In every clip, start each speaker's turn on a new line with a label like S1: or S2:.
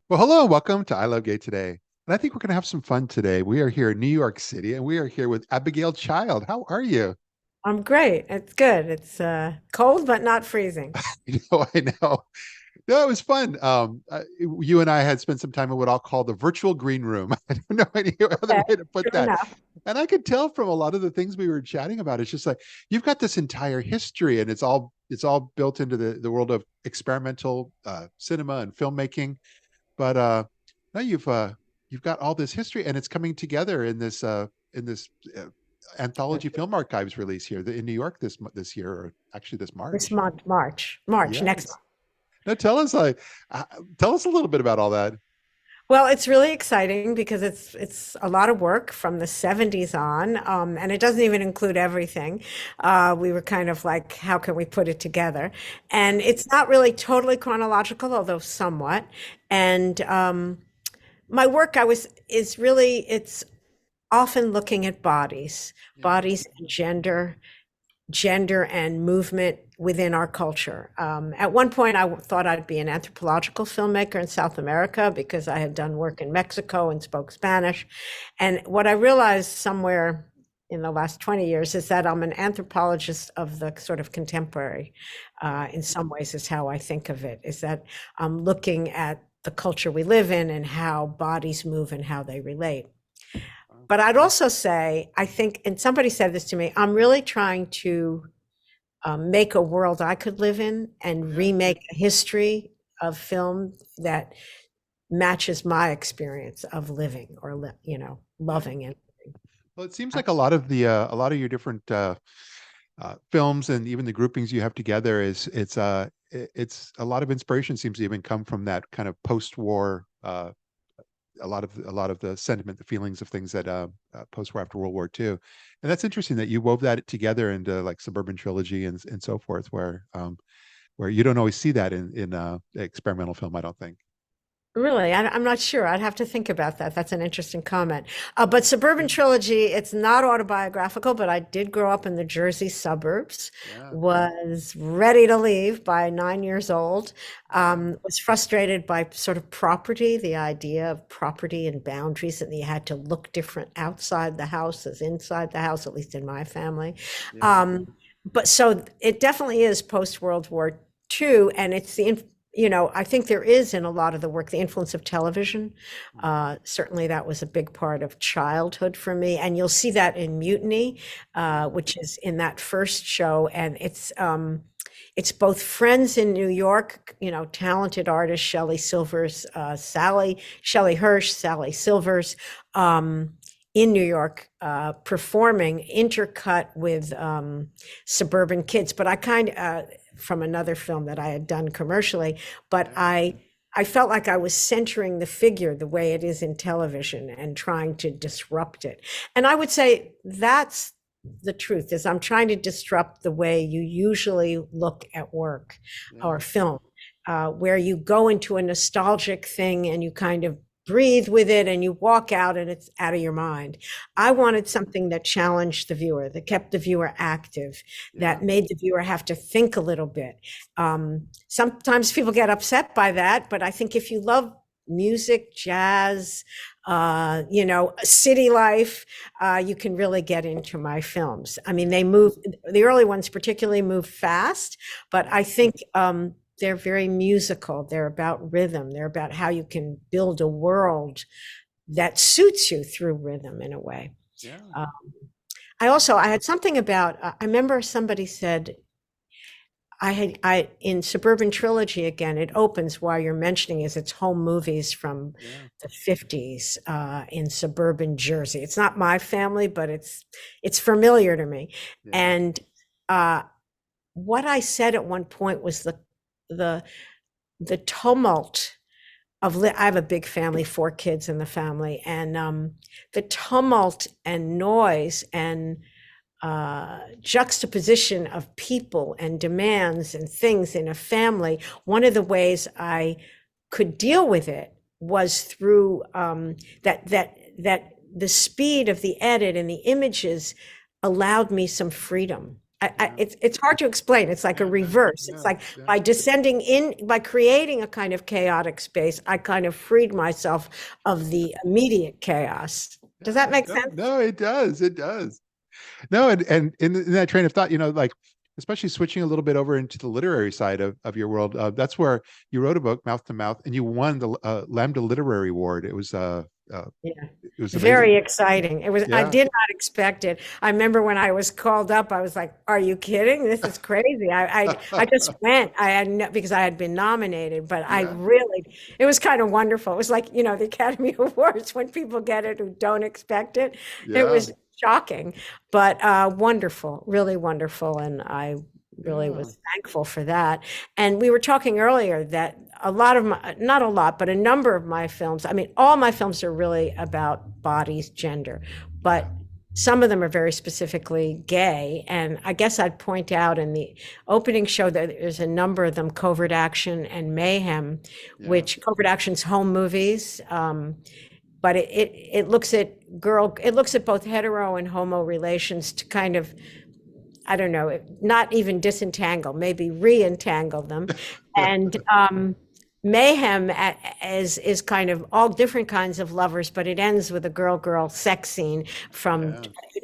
S1: Well, hello and welcome to ILoveGay today. And I think we're going to have some fun today. We are here in New York City and we are here with Abigail Child. How are you?
S2: I'm great. It's good. It's cold but not freezing.
S1: I know. No, it was fun. You and I had spent some time in what I'll call the virtual green room. I don't know any other
S2: Okay,
S1: way to put
S2: true
S1: that.
S2: enough.
S1: And I could tell from a lot of the things we were chatting about, it's just like you've got this entire history and it's all built into the world of experimental cinema and filmmaking. But no, you've got all this history, and it's coming together in this Anthology Film Archives release here in New York this year, or actually this
S2: This
S1: March.
S2: month, March next
S1: Yes.
S2: month.
S1: Now uh, tell us a little bit about all that.
S2: Well, it's really exciting because it's a lot of work from the 70s on, and it doesn't even include everything. We were kind of like, how can we put it together? And it's not really totally chronological, although somewhat. And my work, I was is really it's often looking at bodies,
S1: Yeah.
S2: bodies and gender and movement within our culture. At one point, thought I'd be an anthropological filmmaker in South America because I had done work in Mexico and spoke Spanish. And what I realized somewhere in the last 20 years is that I'm an anthropologist of the sort of contemporary. In some ways, is how I think of it, is that I'm looking at the culture we live in and how bodies move and how they relate. But I'd also say, I think, and somebody said this to me, I'm really trying to make a world I could live in and
S1: Yeah.
S2: remake a history of film that matches my experience of living or,
S1: Yeah.
S2: loving. And
S1: Well, it seems
S2: I,
S1: like a lot of your different films and even the groupings you have together it's a lot of inspiration seems to even come from that kind of post-war a lot of the sentiment, the feelings of things that post-war after World War II, and that's interesting that you wove that together into like Suburban Trilogy and so forth, where you don't always see that in experimental film, I don't think.
S2: Really, I'm not sure. I'd have to think about that. That's an interesting comment. But Suburban Trilogy, it's not autobiographical, but I did grow up in the Jersey suburbs,
S1: Yeah,
S2: was ready to leave by 9 years old,
S1: yeah,
S2: was frustrated by sort of property, the idea of property and boundaries, and you had to look different outside the house as inside the house, at least in my family.
S1: yeah,
S2: Um, but so it definitely is post-World War II, and it's I think there is in a lot of the work the influence of television.
S1: mhm,
S2: Certainly, that was a big part of childhood for me, and you'll see that in Mutiny,
S1: yeah,
S2: which is in that first show, and it's both friends in New York, talented artists, Shelley Silvers, Shelley Hirsch, Sally Silvers. In New York, performing intercut with suburban kids, but I kind of from another film that I had done commercially, but
S1: yeah,
S2: I felt like I was centering the figure the way it is in television and trying to disrupt it. And I would say that's the truth is I'm trying to disrupt the way you usually look at work
S1: yeah,
S2: or film, where you go into a nostalgic thing and you kind of breathe with it and you walk out and it's out of your mind. I wanted something that challenged the viewer, that kept the viewer active,
S1: yeah,
S2: that made the viewer have to think a little bit. Sometimes people get upset by that, but I think if you love music, jazz, city life, you can really get into my films. I mean,
S1: yeah,
S2: the early ones particularly move fast, but
S1: yeah,
S2: I think they're very musical. They're about rhythm. They're about how you can build a world that suits you through rhythm in a way.
S1: yeah,
S2: Uh,
S1: yeah,
S2: I had something about, I remember somebody said, in Suburban Trilogy again, it opens while you're mentioning is it's home movies from
S1: yeah,
S2: the 50s in suburban Jersey. It's not my family, but it's familiar to me.
S1: yeah,
S2: And uh, what I said at one point was the the tumult I have a big family, 4 kids in the family, and the tumult and noise and juxtaposition of people and demands and things in a family. One of the ways I could deal with it was through that the speed of the edit and the images allowed me some freedom.
S1: Yeah.
S2: It's hard to explain. It's like a
S1: Yeah.
S2: reverse. It's
S1: Yeah.
S2: like
S1: Yeah.
S2: by descending in, by creating a kind of chaotic space, I kind of freed myself of the immediate chaos. Does that
S1: Yeah.
S2: make
S1: No,
S2: sense?
S1: no, it does. It does. No, and in that train of thought, like especially switching a little bit over into the literary side of your world, that's where you wrote a book, Mouth to Mouth, and you won the Lambda Literary Award.
S2: Yeah.
S1: It was amazing.
S2: Very exciting. I
S1: Yeah.
S2: did not expect it. I remember when I was called up, I was like, are you kidding? This is crazy. I just went. I had no, because I had been nominated, but I
S1: Yeah.
S2: really, it was kind of wonderful. It was like, the Academy Awards when people get it who don't expect it. It
S1: Yeah.
S2: was shocking, but wonderful, really wonderful. And I really
S1: Yeah.
S2: was thankful for that. And we were talking earlier that a lot of my, not a lot, but a number of my films, I mean, all my films are really about bodies, gender,
S1: Yeah.
S2: but some of them are very specifically gay. And I guess I'd point out in the opening show that there's a number of them, Covert Action and Mayhem,
S1: Yeah.
S2: which Covert Action's home movies. But it looks at both hetero and homo relations to kind of, I don't know, not even disentangle, maybe re-entangle them. And Mayhem is kind of all different kinds of lovers, but it ends with a girl-girl sex scene from
S1: Yeah.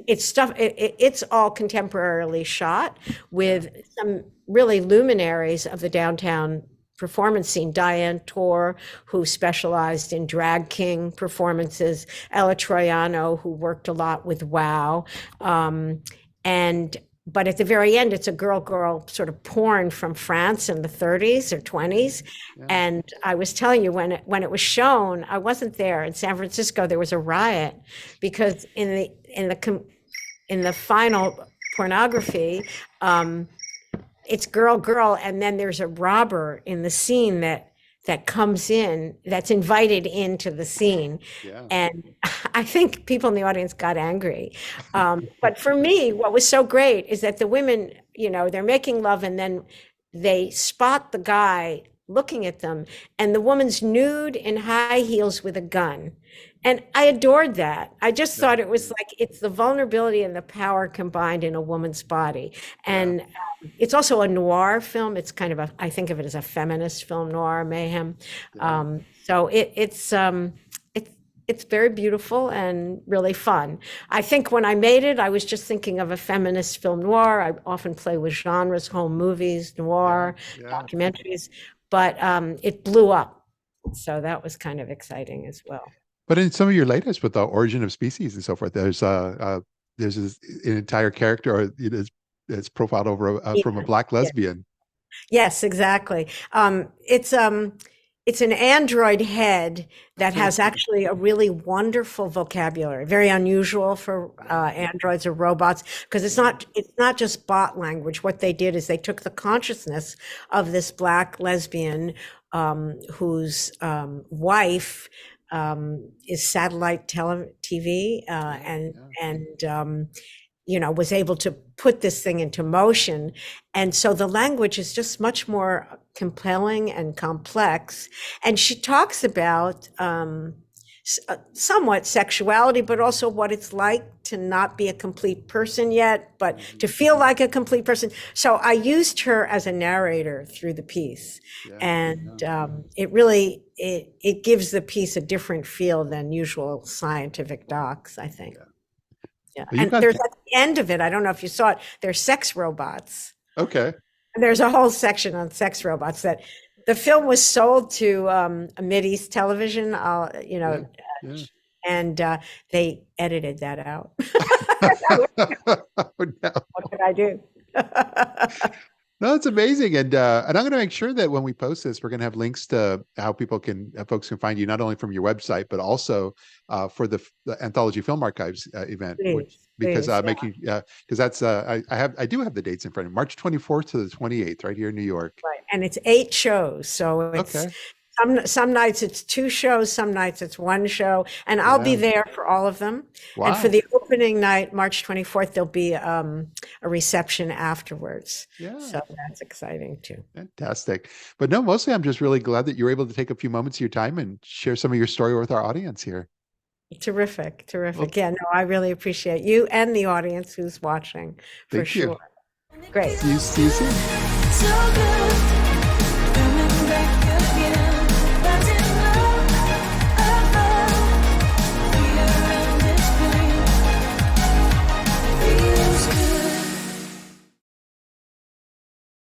S2: it's stuff. It's all contemporarily shot
S1: Yeah.
S2: with some really luminaries of the downtown performance scene. Diane Torr, who specialized in drag king performances, Ella Troiano, who worked a lot with WoW, and but at the very end, it's a girl sort of porn from France in the 30s or 20s.
S1: Yeah.
S2: And I was telling you when it was shown, I wasn't there. In San Francisco, there was a riot because in the final pornography, it's girl, and then there's a robber in the scene that comes in, that's invited into the scene.
S1: Yeah.
S2: And I think people in the audience got angry. But for me, what was so great is that the women, they're making love and then they spot the guy looking at them, and the woman's nude in high heels with a gun. And I adored that. I just
S1: Yeah.
S2: thought it was like it's the vulnerability and the power combined in a woman's body.
S1: Yeah.
S2: And it's also a noir film. It's kind of I think of it as a feminist film, noir, Mayhem.
S1: Yeah.
S2: So it's very beautiful and really fun. I think when I made it, I was just thinking of a feminist film noir. I often play with genres, home movies, noir,
S1: Yeah.
S2: documentaries, but it blew up. So that was kind of exciting as well.
S1: But in some of your latest, with the Origin of Species and so forth, there's an entire character, or it's profiled over
S2: Yeah,
S1: from a Black
S2: yeah.
S1: lesbian.
S2: Yes, exactly. It's an android head that has actually a really wonderful vocabulary, very unusual for androids or robots, because it's not just bot language. What they did is they took the consciousness of this Black lesbian whose wife is satellite TV and was able to put this thing into motion. And so the language is just much more compelling and complex. And she talks about somewhat sexuality, but also what it's like to not be a complete person yet, but to feel like a complete person. So I used her as a narrator through the piece.
S1: Yeah.
S2: And it really, it gives the piece a different feel than usual scientific docs, I think.
S1: Yeah.
S2: Yeah.
S1: Well, you've
S2: And
S1: got
S2: there's at the end of it, I don't know if you saw it, there's sex robots.
S1: okay.
S2: And there's a whole section on sex robots that the film was sold to Mideast television,
S1: Yeah. Yeah.
S2: and they edited that out.
S1: Oh, no.
S2: What could I do?
S1: No, it's amazing, and I'm going to make sure that when we post this, we're going to have links to how folks can find you, not only from your website but also for the Anthology Film Archives event, which because
S2: Please,
S1: making because that's I do have the dates in front of me, March 24th to the 28th, right here in New York.
S2: right. And it's 8 shows, so it's
S1: Okay.
S2: some nights it's 2 shows, some nights it's 1 show, and I'll be
S1: Yeah.
S2: there for all of them. And for
S1: Wow.
S2: the opening night, March 24th, there'll be a reception afterwards.
S1: Yeah.
S2: So that's exciting too.
S1: Fantastic. But no, mostly I'm just really glad that you were able to take a few moments of your time and share some of your story with our audience here.
S2: Terrific,
S1: Well,
S2: terrific. Yeah, no, I really appreciate you and the audience who's watching for
S1: thank you.
S2: sure. Great.
S1: See you soon.
S3: So good.